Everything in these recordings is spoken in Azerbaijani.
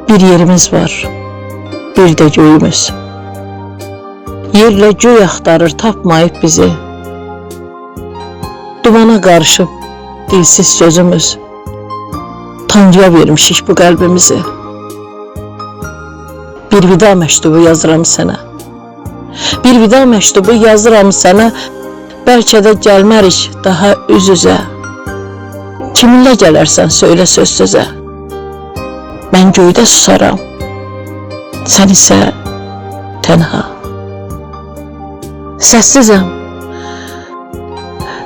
Bir yerimiz var, bir de göyümüz. Yerle göy axtarır, tapmayıb bizi. Dumana qarışıb dilsiz sözümüz. Tanrıya vermişik bu qəlbimizi. Bir vida məktubu yazıram sənə. Bir vida məktubu yazıram sənə. Bəlkə də gəlmərik daha üz-üzə. Kiminlə gələrsən söylə söz sözə. Mən göydə susaram, sən isə tənha. Səssizəm,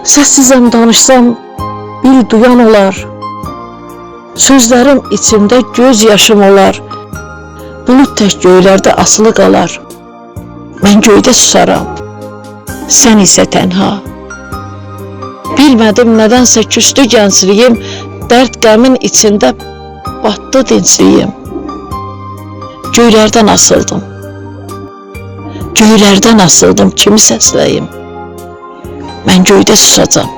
səssizəm danışsam bir duyan olar. Sözlərim içimdə göz yaşım olar. Bulud tək göylərdə asılı qalar. Mən göydə susaram, sən isə tənha. Bilmədim nədənsə küstü gəncliyim, dərd qəmin içində batdı dincliyim. Göylərdən asıldım, göylərdən asıldım, kimi səsləyim. Mən göydə susacam,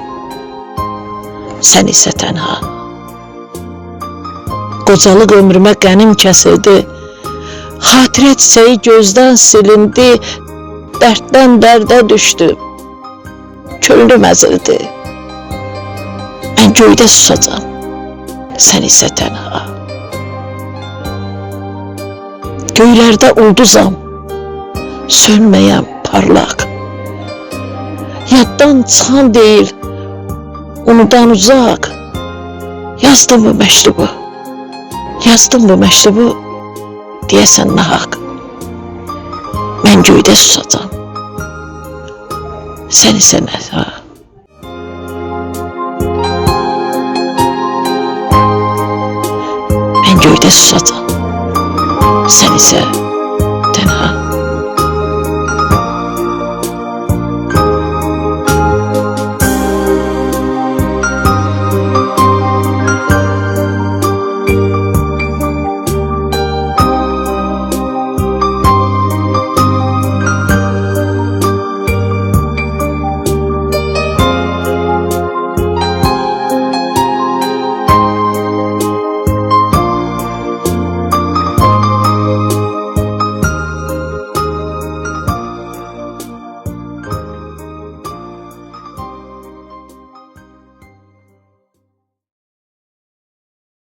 sən isə tənha. Qocalıq ömrümə qənim kəsildi, xatirə çiçəyi gözdən silindi, dərddən dərdə düşdü, könlüm əzildi. Mən göydə susacam, sən isə tənha. Göylərdə ulduzam, sönməyəm parlaq. Yaddan çıxan deyil, unudan uzaq. Yazdım bu məktubu, yazdım bu məktubu, deyəsən nahaq. Mən göydə susacam, sən isə tənha. Mən göydə susacam, sən isə tənha.